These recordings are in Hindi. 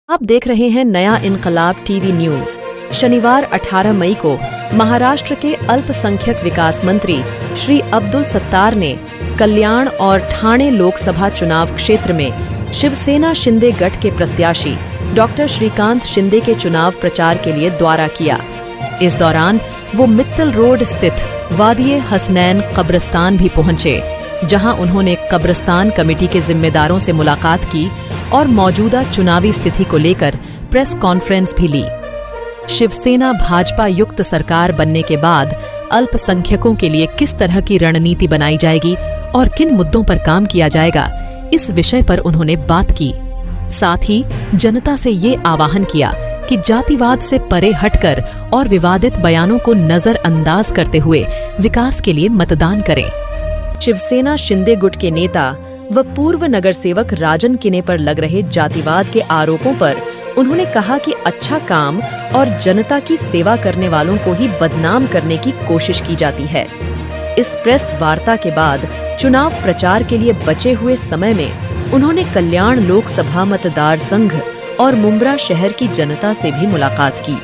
आप देख रहे हैं नया इनकलाब टीवी न्यूज। शनिवार 18 मई को महाराष्ट्र के अल्पसंख्यक विकास मंत्री श्री अब्दुल सत्तार ने कल्याण और ठाणे लोकसभा चुनाव क्षेत्र में शिवसेना शिंदे गठ के प्रत्याशी डॉक्टर श्रीकांत शिंदे के चुनाव प्रचार के लिए दौरा किया। इस दौरान वो मित्तल रोड स्थित वादिये हसनैन कब्रिस्तान भी पहुंचे, जहां उन्होंने कब्रिस्तान कमेटी के जिम्मेदारों से मुलाकात की और मौजूदा चुनावी स्थिति को लेकर प्रेस कॉन्फ्रेंस भी ली। शिवसेना भाजपा युक्त सरकार बनने के बाद अल्पसंख्यकों के लिए किस तरह की रणनीति बनाई जाएगी और किन मुद्दों पर काम किया जाएगा, इस विषय पर उन्होंने बात की। साथ ही जनता से ये आह्वान किया कि जातिवाद से परे हटकर और विवादित बयानों को नजरअंदाज करते हुए विकास के लिए मतदान करें। शिवसेना शिंदे गुट के नेता व पूर्व नगर सेवक राजन किने पर लग रहे जातिवाद के आरोपों पर उन्होंने कहा कि अच्छा काम और जनता की सेवा करने वालों को ही बदनाम करने की कोशिश की जाती है। इस प्रेस वार्ता के बाद चुनाव प्रचार के लिए बचे हुए समय में उन्होंने कल्याण लोकसभा मतदार संघ और मुंब्रा शहर की जनता से भी मुलाकात की।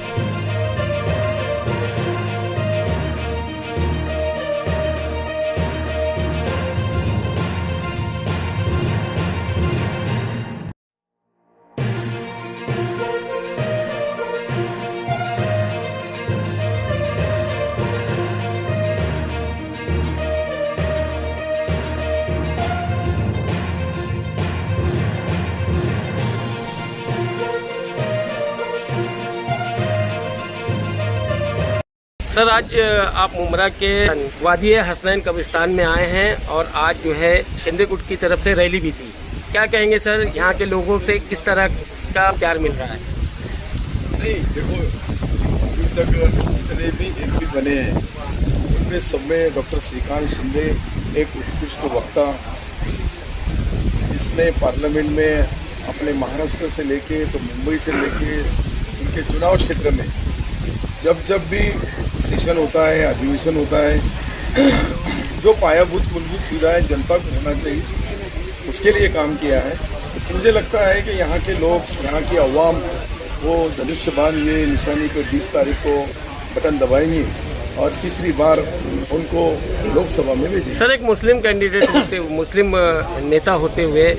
सर, आज आप मुंब्रा के वादिये हसनैन कब्रिस्तान में आए हैं और आज जो है शिंदे गुट की तरफ से रैली भी थी। क्या कहेंगे सर, यहाँ के लोगों से किस तरह का प्यार मिल रहा है? नहीं, देखो, अभी तक जितने भी एमपी बने हैं उनमें सब में डॉक्टर श्रीकांत शिंदे एक उत्कृष्ट वक्ता, जिसने पार्लियामेंट में अपने महाराष्ट्र से लेके तो मुंबई से लेके उनके चुनाव क्षेत्र में जब भी सेशन होता है, अधिवेशन होता है, जो पायाभूत मूलभूत सुविधाएं जनता को होना चाहिए उसके लिए काम किया है। तो मुझे लगता है कि यहाँ के लोग, यहाँ की अवाम वो धनुष्यबाण ये निशानी पे 20 तारीख को बटन दबाएंगे और तीसरी बार उनको लोकसभा में भेजेंगे। सर, एक मुस्लिम कैंडिडेट होते, मुस्लिम नेता होते हुए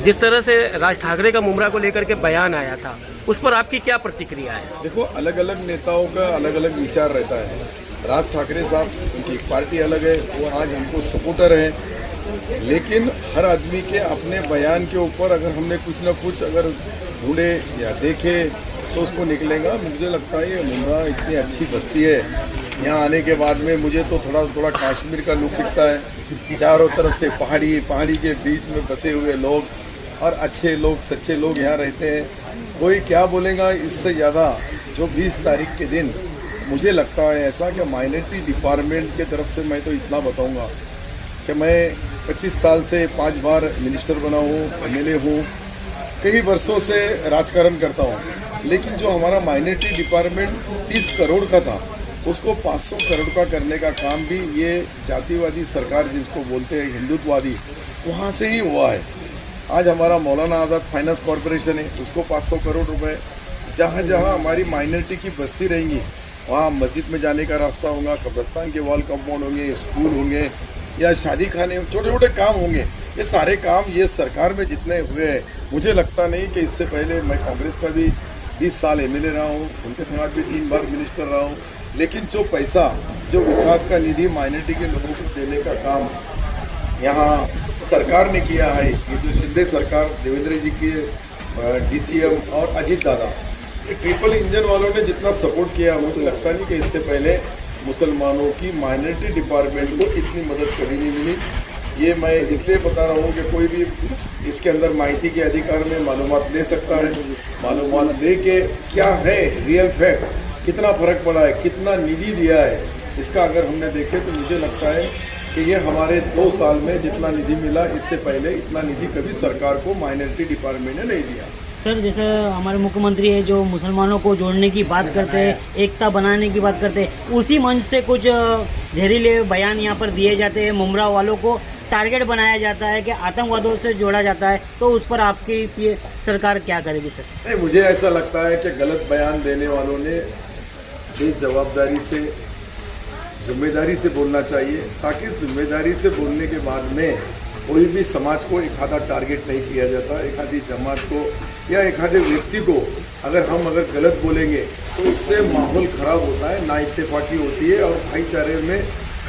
जिस तरह से राज ठाकरे का मुंब्रा को लेकर के बयान आया था, उस पर आपकी क्या प्रतिक्रिया है? देखो, अलग अलग नेताओं का अलग अलग विचार रहता है। राज ठाकरे साहब, उनकी एक पार्टी अलग है, वो आज हमको सपोर्टर हैं, लेकिन हर आदमी के अपने बयान के ऊपर अगर हमने कुछ ना कुछ अगर ढूंढे या देखे तो उसको निकलेगा। मुझे लगता है ये मुंब्रा इतनी अच्छी बस्ती है, यहाँ आने के बाद में मुझे तो थोड़ा कश्मीर का लुक दिखता है। चारों तरफ से पहाड़ी के बीच में बसे हुए लोग और अच्छे लोग, सच्चे लोग यहाँ रहते हैं। कोई क्या बोलेगा, इससे ज़्यादा जो 20 तारीख के दिन मुझे लगता है ऐसा कि माइनॉरिटी डिपार्टमेंट के तरफ से मैं तो इतना बताऊंगा कि मैं 25 साल से 5 बार मिनिस्टर बना हूँ, एमएलए हूँ, कई वर्षों से राजकारण करता हूँ, लेकिन जो हमारा माइनॉरिटी डिपार्टमेंट 30 करोड़ का था उसको 500 करोड़ का करने का काम भी ये जातिवादी सरकार जिसको बोलते हैं हिंदुत्ववादी, वहाँ से ही हुआ है। आज हमारा मौलाना आज़ाद फाइनेंस कॉरपोरेशन है, उसको 500 करोड़ रुपए, जहाँ जहाँ हमारी माइनॉरिटी की बस्ती रहेंगी वहाँ मस्जिद में जाने का रास्ता होगा, कब्रिस्तान के वॉल कंपाउंड होंगे, स्कूल होंगे या शादी खाने, छोटे छोटे काम होंगे। ये सारे काम ये सरकार में जितने हुए हैं, मुझे लगता नहीं कि इससे पहले मैं कांग्रेस का भी 20 साल एमएलए रहा हूँ, उनके साथ भी 3 बार मिनिस्टर रहा हूँ, लेकिन जो पैसा, जो विकास का निधि माइनॉरिटी के लोगों को देने का काम यहाँ सरकार ने किया है, ये जो शिंदे सरकार, देवेंद्र जी की डीसीएम और अजीत दादा, ये ट्रिपल इंजन वालों ने जितना सपोर्ट किया, मुझे लगता नहीं कि इससे पहले मुसलमानों की माइनॉरिटी डिपार्टमेंट को इतनी मदद कभी नहीं मिली। ये मैं इसलिए बता रहा हूँ कि कोई भी इसके अंदर माहिती के अधिकार में मालूमात ले सकता है, मालूमात ले के क्या है रियल फैक्ट, कितना फ़र्क पड़ा है, कितना निधि दिया है, इसका अगर हमने देखे तो मुझे लगता है कि ये हमारे 2 साल में जितना निधि मिला, इससे पहले इतना निधि कभी सरकार को माइनॉरिटी डिपार्टमेंट ने नहीं दिया। सर, जैसे हमारे मुख्यमंत्री है जो मुसलमानों को जोड़ने की बात करते हैं, एकता बनाने की बात करते हैं, उसी मंच से कुछ जहरीले बयान यहाँ पर दिए जाते हैं मुंब्रा वालों को टारगेट बनाया जाता है कि आतंकवादियों से जोड़ा जाता है, तो उस पर आपकी सरकार क्या करेगी सर? नहीं, मुझे ऐसा लगता है कि गलत बयान देने वालों ने बेजवाबदारी से, जिम्मेदारी से बोलना चाहिए, ताकि जिम्मेदारी से बोलने के बाद में कोई भी समाज को एक आधा टारगेट नहीं किया जाता, एक आधी जमात को या एक आधे व्यक्ति को अगर गलत बोलेंगे तो उससे माहौल ख़राब होता है, ना इत्तेफाकी होती है और भाईचारे में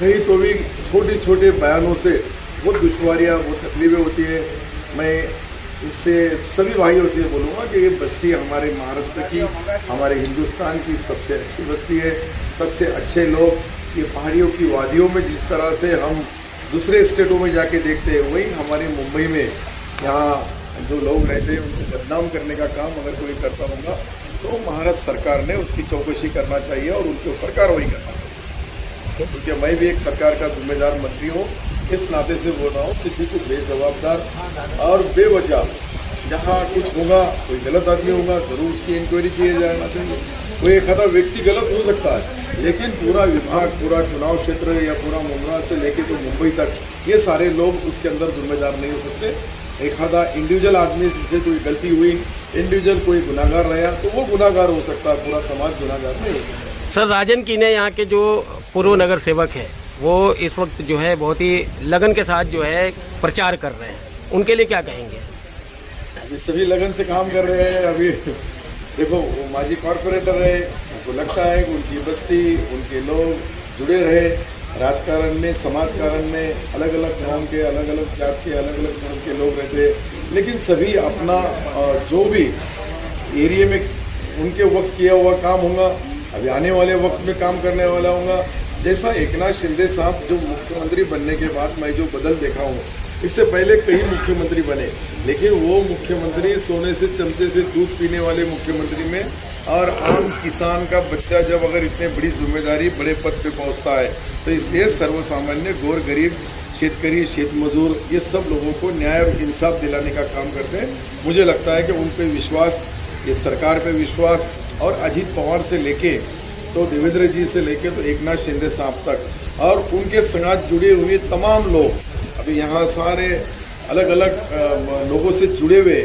कहीं तो भी छोटे छोटे बयानों से बहुत दुश्वारियाँ, बहुत तकलीफें होती है। मैं इससे सभी भाइयों से बोलूँगा कि ये बस्ती हमारे महाराष्ट्र की, हमारे हिंदुस्तान की सबसे अच्छी बस्ती है, सबसे अच्छे लोग। ये पहाड़ियों की वादियों में जिस तरह से हम दूसरे स्टेटों में जाके देखते हैं, वही हमारे मुंबई में यहाँ जो लोग रहते हैं उनको बदनाम करने का काम अगर कोई करता होगा तो महाराष्ट्र सरकार ने उसकी चौकसी करना चाहिए और उनके ऊपर कार्रवाई करना चाहिए। क्योंकि मैं भी एक सरकार का जिम्मेदार मंत्री हूँ, इस नाते से बोल रहा हूँ, किसी को बेजवाबदार और बेवजह जहाँ कुछ होगा, कोई गलत आदमी होगा, ज़रूर उसकी इंक्वायरी किया जाना चाहिए। कोई एक आधा व्यक्ति गलत हो सकता है, लेकिन पूरा विभाग, पूरा चुनाव क्षेत्र या पूरा मुमरा से लेके तो मुंबई तक ये सारे लोग उसके अंदर जिम्मेदार नहीं हो सकते। एक आधा इंडिविजुअल आदमी जिससे कोई गलती हुई, इंडिविजुअल कोई गुनाहगार रहा तो वो गुनाहगार हो सकता है, पूरा समाज गुनाहगार नहीं हो सकता। सर, राजन कीने यहाँ के जो पूर्व नगर सेवक हैं वो इस वक्त जो है बहुत ही लगन के साथ जो है प्रचार कर रहे हैं, उनके लिए क्या कहेंगे? अभी सभी लगन से काम कर रहे हैं। अभी देखो, वो माजी कॉरपोरेटर है, उनको लगता है कि उनकी बस्ती, उनके लोग जुड़े रहे राजकारण में, समाजकारण में। अलग अलग गाँव के, अलग अलग जात के, अलग अलग धर्म के लोग रहते हैं, लेकिन सभी अपना जो भी एरिया में उनके वक्त किया हुआ काम होगा, अभी आने वाले वक्त में काम करने वाला होगा। जैसा एकनाथ शिंदे साहब जो मुख्यमंत्री बनने के बाद मैं जो बदल देखा हूँ, इससे पहले कई मुख्यमंत्री बने, लेकिन वो मुख्यमंत्री सोने से चमचे से दूध पीने वाले मुख्यमंत्री में, और आम किसान का बच्चा जब अगर इतने बड़ी जिम्मेदारी, बड़े पद पे पहुंचता है, तो इसलिए सर्वसामान्य, गौर गरीब, शेतकरी, शेत मजदूर, ये सब लोगों को न्याय और इंसाफ दिलाने का काम करते हैं। मुझे लगता है कि उन पे विश्वास, ये सरकार पे विश्वास, और अजीत पवार से लेके तो देवेंद्र जी से लेके तो एकनाथ शिंदे साहब तक और उनके साथ जुड़े हुए तमाम लोग, अभी यहाँ सारे अलग अलग लोगों से जुड़े हुए,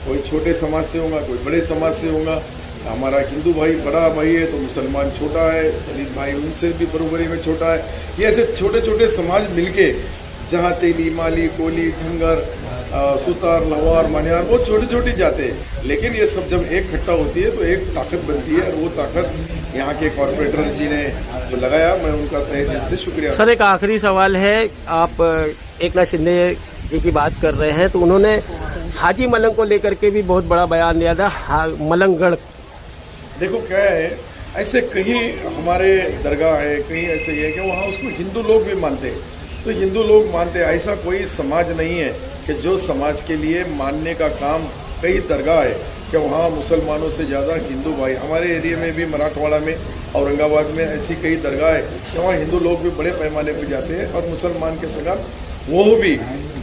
कोई छोटे समाज से होगा, कोई बड़े समाज से होगा। हमारा हिंदू भाई बड़ा भाई है तो मुसलमान छोटा है, दलित भाई उनसे भी बराबरी में छोटा है। ये ऐसे छोटे छोटे समाज मिलके, जहाँ तेली, माली, कोली, धनगर, सुतार, लवार, मनियार, बहुत छोटी छोटी जाते हैं, लेकिन ये सब जब एक इकट्ठा होती है तो एक ताकत बनती है, और वो ताकत यहाँ के कॉरपोरेटर जी ने जो लगाया, मैं उनका तहे दिल से शुक्रिया। सर, एक आखिरी सवाल है, आप एकनाथ शिंदे जी की बात कर रहे हैं तो उन्होंने हाजी मलंग को लेकर के भी बहुत बड़ा बयान दिया था, मलंगगढ़। देखो क्या है, ऐसे कहीं हमारे दरगाह है, कहीं ऐसे है कि वहाँ उसको हिंदू लोग भी मानते हैं, तो हिंदू लोग मानते हैं। ऐसा कोई समाज नहीं है कि जो समाज के लिए मानने का काम, कई दरगाह है कि वहाँ मुसलमानों से ज़्यादा हिंदू भाई, हमारे एरिया में भी, मराठवाड़ा में, औरंगाबाद में ऐसी कई दरगाह है कि वहाँ हिंदू लोग भी बड़े पैमाने पर जाते हैं, और मुसलमान के साथ वो भी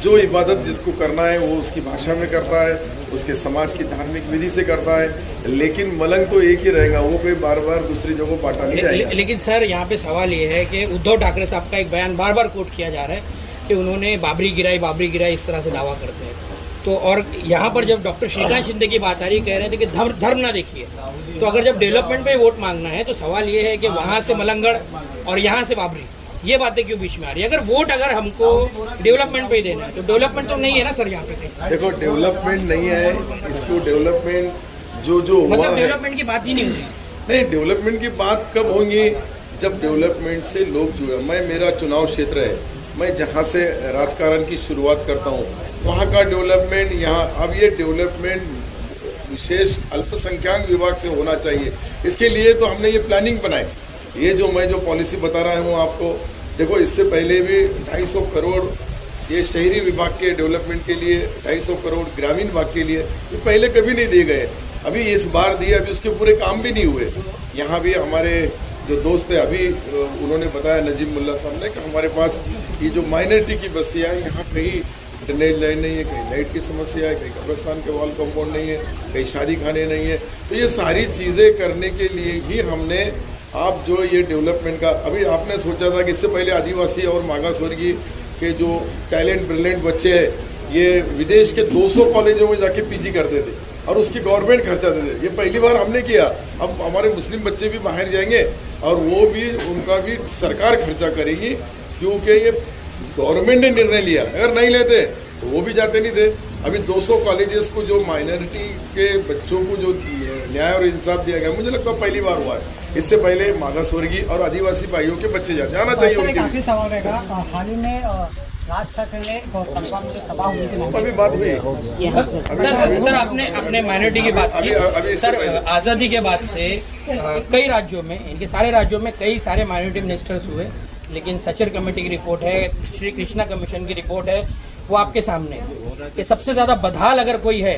जो इबादत जिसको करना है वो उसकी भाषा में करता है, उसके समाज की धार्मिक विधि से करता है, लेकिन मलंग तो एक ही रहेगा, वो कोई बार बार दूसरी जगह बांटा नहीं जाएगा। लेकिन सर, यहाँ पे सवाल ये है कि उद्धव ठाकरे साहब का एक बयान बार बार कोट किया जा रहा है कि उन्होंने बाबरी गिराई, इस तरह से दावा करते हैं। तो और यहाँ पर जब डॉक्टर श्रीकांत शिंदे की बात आ रही, कह रहे थे कि धर्म ना देखिए, तो अगर जब डेवलपमेंट पे वोट मांगना है तो सवाल ये है कि वहाँ से मलंगगढ़ और यहाँ से बाबरी, ये बातें क्यों बीच में आ रही है? अगर वोट अगर हमको डेवलपमेंट पे ही देना है तो डेवलपमेंट तो नहीं है ना सर यहाँ पे। देखो, डेवलपमेंट नहीं है, इसको डेवलपमेंट जो हुआ, मतलब डेवलपमेंट की बात ही नहीं हुई। नहीं, डेवलपमेंट की बात कब होगी? जब डेवलपमेंट से लोग जुड़े। मेरा चुनाव क्षेत्र है, मैं जहाँ से राजकारण की शुरुआत करता हूँ वहाँ का डेवलपमेंट, यहाँ अब ये डेवलपमेंट विशेष अल्पसंख्यक विभाग से होना चाहिए। इसके लिए तो हमने ये प्लानिंग बनाई, ये जो मैं जो पॉलिसी बता रहा हूँ आपको। देखो, इससे पहले भी 250 करोड़ ये शहरी विभाग के डेवलपमेंट के लिए, 250 करोड़ ग्रामीण विभाग के लिए, ये पहले कभी नहीं दिए गए। अभी इस बार दिए, अभी उसके पूरे काम भी नहीं हुए। यहाँ भी हमारे जो दोस्त है, अभी उन्होंने बताया, नजीम मुल्ला साहब ने, कि हमारे पास ये जो माइनॉरिटी की बस्तियाँ हैं, यहाँ कहीं ड्रेनेज लाइन नहीं है, कहीं लाइट की समस्या है, कहीं कब्रिस्तान के वॉल कंपाउंड नहीं है, कहीं शादी खाने नहीं है। तो ये सारी चीज़ें करने के लिए ही हमने आप जो ये डेवलपमेंट का, अभी आपने सोचा था कि इससे पहले आदिवासी और मागास वर्गीय कि जो टैलेंट ब्रिलियंट बच्चे हैं ये विदेश के 200 कॉलेजों में जाके पीजी करते थे और उसकी गवर्नमेंट खर्चा देते। ये पहली बार हमने किया। अब हमारे मुस्लिम बच्चे भी बाहर जाएंगे और वो भी उनका भी सरकार खर्चा करेगी, क्योंकि ये गवर्नमेंट ने निर्णय लिया। अगर नहीं लेते तो वो भी जाते नहीं थे। अभी 200 कॉलेजेस को जो माइनॉरिटी के बच्चों को जो न्याय और इंसाफ दिया गया, मुझे लगता है पहली बार हुआ है। इससे पहले मागास वर्गीय और आदिवासी भाइयों के बच्चे जाना चाहिए उनके। आखिरी सवाल रहेगा, हाल ही में राज ठाकरे ने कलवा में जो सभा हुई थी, अभी बात हुई सर आपने माइनॉरिटी की बात की। सर आज़ादी के बाद से कई राज्यों में, इनके सारे राज्यों में कई सारे माइनॉरिटी मिनिस्टर्स हुए, लेकिन सचर कमेटी की रिपोर्ट है, श्री कृष्णा कमीशन की रिपोर्ट है, वो आपके सामने है कि सबसे ज़्यादा बदहाल अगर कोई है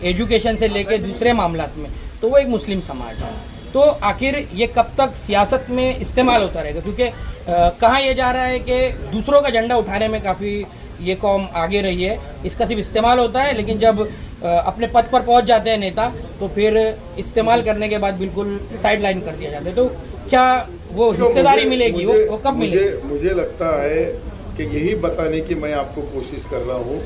एजुकेशन से लेके दूसरे मामलात में तो वो एक मुस्लिम समाज है। तो आखिर ये कब तक सियासत में इस्तेमाल होता रहेगा? क्योंकि कहा यह जा रहा है कि दूसरों का झंडा उठाने में काफ़ी ये कौम आगे रही है, इसका सिर्फ इस्तेमाल होता है, लेकिन जब अपने पद पर पहुंच जाते हैं नेता तो फिर इस्तेमाल करने के बाद बिल्कुल साइड लाइन कर दिया जाता है। तो क्या वो हिस्सेदारी मिलेगी, वो कब मिलेगी? मुझे लगता है कि यही बताने की मैं आपको कोशिश कर रहा हूँ,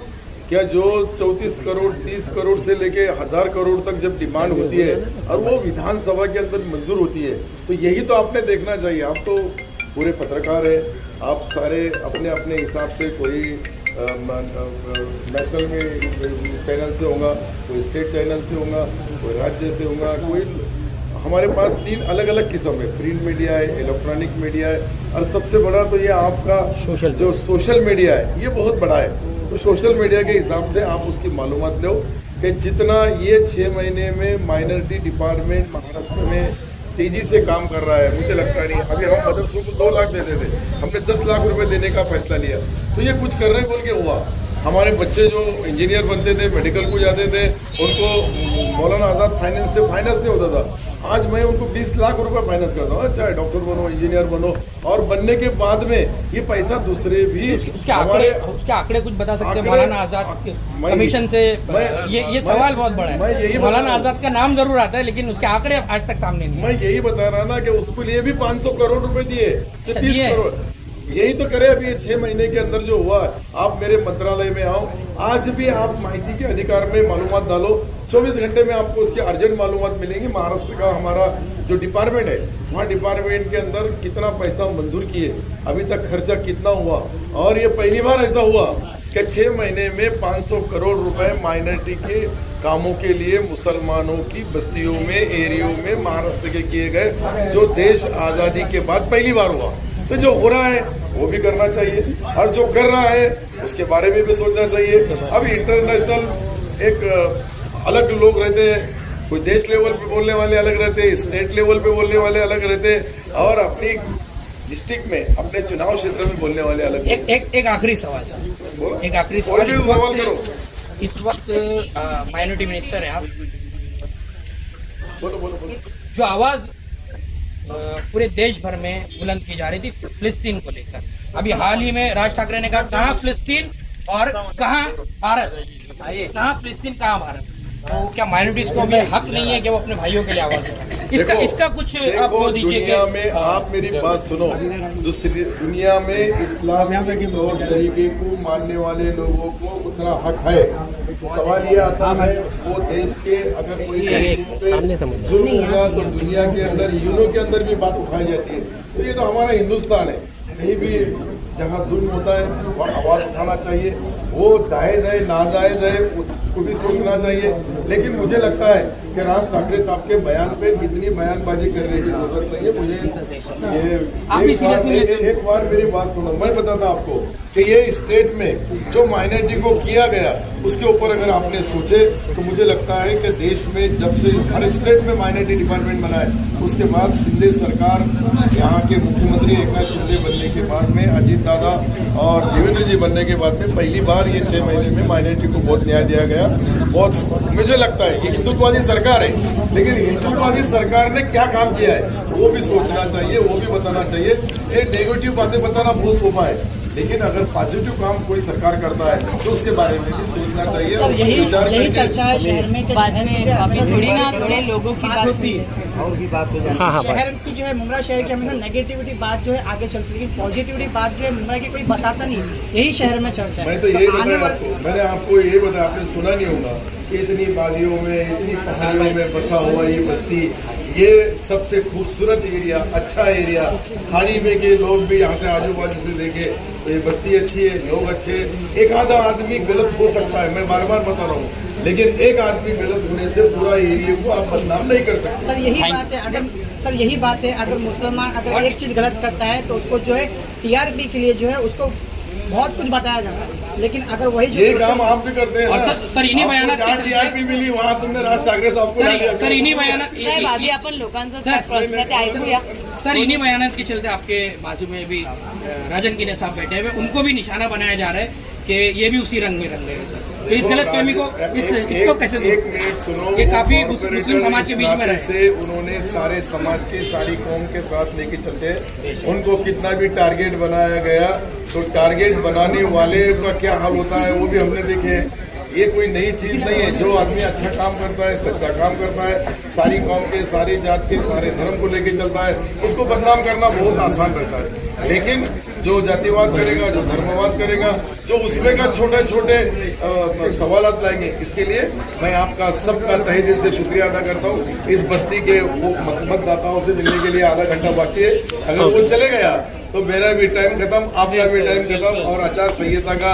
क्या जो 34 करोड़ 30 करोड़ से लेके 1000 करोड़ तक जब डिमांड होती है और वो विधानसभा के अंदर मंजूर होती है, तो यही तो आपने देखना चाहिए। आप तो पूरे पत्रकार हैं, आप सारे अपने अपने हिसाब से, कोई नेशनल में चैनल से होगा, कोई स्टेट चैनल से होगा, कोई राज्य से होगा, कोई हमारे पास 3 अलग अलग किस्म है, प्रिंट मीडिया है, इलेक्ट्रॉनिक मीडिया है, और सबसे बड़ा तो ये आपका जो सोशल मीडिया है ये बहुत बड़ा है। तो सोशल मीडिया के हिसाब से आप उसकी मालूमात लो कि जितना ये 6 महीने में माइनॉरिटी डिपार्टमेंट महाराष्ट्र में तेजी से काम कर रहा है, मुझे लगता नहीं। अभी हम मदरसों को 2 लाख देते थे, हमने 10 लाख रुपए देने का फैसला लिया, तो ये कुछ कर रहे बोल के हुआ। हमारे बच्चे जो इंजीनियर बनते थे, मेडिकल को जाते थे, उनको मौलाना आज़ाद फाइनेंस से फाइनेंस नहीं होता था। आज मैं उनको 20 लाख रुपए फाइनेंस करता हूँ, चाहे डॉक्टर बनो, इंजीनियर बनो, और बनने के बाद में ये पैसा दूसरे भी उसके आंकड़े कुछ बता सकते हैं? मौलाना आज़ाद कमीशन से ये सवाल बहुत बड़ा है। मौलाना आज़ाद का नाम जरूर आता है, लेकिन उसके आंकड़े आज तक सामने नहीं। मैं यही बता रहा ना कि उसके लिए भी 500 करोड़ रुपए दिए, 30 करोड़ यही तो करे। अभी ये 6 महीने के अंदर जो हुआ, आप मेरे मंत्रालय में आओ, आज भी आप माहिती के अधिकार में मालूमात डालो, 24 घंटे में आपको उसकी अर्जेंट मालूमात मिलेंगी। महाराष्ट्र का हमारा जो डिपार्टमेंट है, वहाँ डिपार्टमेंट के अंदर कितना पैसा मंजूर किए, अभी तक खर्चा कितना हुआ, और ये पहली बार ऐसा हुआ कि 6 महीने में 500 करोड़ रुपए माइनॉरिटी के कामों के लिए मुसलमानों की बस्तियों में, एरियो में महाराष्ट्र के किए गए, जो देश आज़ादी के बाद पहली बार हुआ। तो जो हो रहा है वो भी करना चाहिए, और जो कर रहा है उसके बारे में भी सोचना चाहिए। अभी इंटरनेशनल एक अलग लोग रहते हैं, कोई देश लेवल पे बोलने वाले अलग रहते हैं, स्टेट लेवल पे बोलने वाले अलग रहते हैं, और अपनी डिस्ट्रिक्ट में, अपने चुनाव क्षेत्र में बोलने वाले अलग। एक आखिरी सवाल सर, एक आखिरी सवाल। इस वक्त माइनॉरिटी मिनिस्टर है आप, बोलो। जो आवाज पूरे देश भर में बुलंद की जा रही थी फिलिस्तीन को लेकर, अभी हाल ही में राज ठाकरे ने कहा कहाँ फिलिस्तीन और कहाँ भारत, कहाँ फिलिस्तीन कहाँ भारत। तो क्या माइनॉरिटीज को भी हक नहीं है कि वो अपने भाइयों के लिए आवाज उठाएं? इसका कुछ आप वो दीजिए। दुनिया में आप मेरी बात सुनो, दूसरी दुनिया में इस्लाम के तौर तरीके को मानने वाले लोगों को उतना हक है। सवाल ये आता है, वो देश के अगर कोई जुल्म होगा तो दुनिया के अंदर, यूनो के अंदर भी बात उठाई जाती है। तो ये तो हमारा हिंदुस्तान है, कहीं भी जहाँ जुल्म होता है वहाँ आवाज़ उठाना चाहिए। वो जायज़ है ना जायज़ है उसको भी सोचना चाहिए, लेकिन मुझे लगता है कि राज ठाकरे साहब के बयान पे इतनी बयानबाजी करने की जरूरत नहीं है। मुझे एक बार मेरी बात सुनो, मैं बताता आपको कि ये स्टेट में जो माइनॉरिटी को किया गया उसके ऊपर अगर आपने सोचे तो मुझे लगता है कि देश में जब से हर स्टेट में माइनॉरिटी डिपार्टमेंट बना है, उसके बाद शिंदे सरकार, यहाँ के मुख्यमंत्री एकनाथ शिंदे बनने के बाद में, अजीत दादा और देवेंद्र जी बनने के बाद में पहली बार ये 6 महीने में माइनॉरिटी को बहुत न्याय दिया गया। बहुत मुझे लगता है कि हिंदुत्ववादी सरकार है, लेकिन हिंदुत्ववादी सरकार ने क्या काम किया है वो भी सोचना चाहिए, वो भी बताना चाहिए। ये नेगेटिव बातें बताना बहुत शोभा है, लेकिन अगर पॉजिटिव काम कोई सरकार करता है तो उसके बारे में भी सोचना चाहिए और यही विचार यही करके चर्चा है शहर में कि बाद शहर में के अभी अंदर थोड़ी ना थोड़े लोगों की बात होती है। और भी बात हो जाती हाँ हाँ शहर की जो है मुमरा शहर की हमेशा नेगेटिविटी बात जो है आगे चलती है, लेकिन पॉजिटिविटी बात जो है मुमरा की कोई बताता नहीं, यही शहर में चर्चा है। मैं तो यही आने बताया वाले- आपको, मैंने आपको यही बताया, आपने सुना नहीं होगा कि इतनी वादियों में इतनी पहाड़ियों में बसा हुआ ये बस्ती, ये सबसे खूबसूरत एरिया, अच्छा एरिया, खाड़ी में के लोग भी यहाँ से आजू बाजू से देखे ये बस्ती अच्छी है, लोग अच्छे हैं। एक आधा आदमी गलत हो सकता है, मैं बार बार बता रहा हूँ, लेकिन एक आदमी गलत होने से पूरा एरिया को आप बदनाम नहीं कर सकते। सर यही बात है, अगर मुसलमान अगर एक चीज गलत करता है तो उसको जो है टीआरपी के लिए जो है उसको बहुत कुछ बताया जाता है, लेकिन अगर वही जो ये काम आप भी करते हैं और ना। सर इन्हीं आपको बयानात जहाँ टीआरपी मिली वहाँ तुमने राज ठाकरे साहब को ला लिया। सर इन्हीं बयानात साहेब आधी आपण लोकांचा काय प्रश्न आहे ते ऐकूया. सर इन्हीं बयानात के चलते आपके बाजू में भी राजन गिने साहब बैठे हुए, उनको भी निशाना बनाया जा रहा है कि ये भी उसी रंग में रंग गए सर। तो इस गलत फहमी को इसको कैसे दूर? एक मिनट सुनो, ये काफी वो मुस्लिम समाज के बीच में रहे से उन्होंने सारे समाज के सारी कौम के साथ लेके चलते हैं। उनको कितना भी टारगेट बनाया गया तो टारगेट बनाने वाले का क्या हाल होता है वो भी हमने देखे हैं। ये कोई नई चीज नहीं है। जो आदमी अच्छा काम करता है, सच्चा काम करता है, सारी कौम के, सारी जात के, सारे धर्म को लेके चलता है, उसको बदनाम करना बहुत आसान रहता है। लेकिन जो जातिवाद करेगा, जो धर्मवाद करेगा, जो उसमें का छोटे छोटे सवालात लाएंगे, इसके लिए मैं आपका सबका तहे दिल से शुक्रिया अदा करता हूँ। इस बस्ती के वो मतदाताओं से मिलने के लिए आधा घंटा बाकी है। अगर वो चले गया तो मेरा भी टाइम खत्म, आपका भी टाइम खत्म, और आचार संहिता का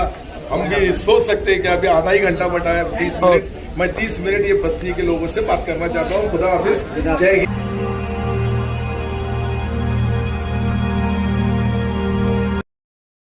हम भी सोच सकते हैं कि अभी आधा ही घंटा बटा है, 30 मिनट। मैं 30 मिनट ये बस्ती के लोगों से बात करना चाहता हूँ। खुदा हाफिज, जय हिंद।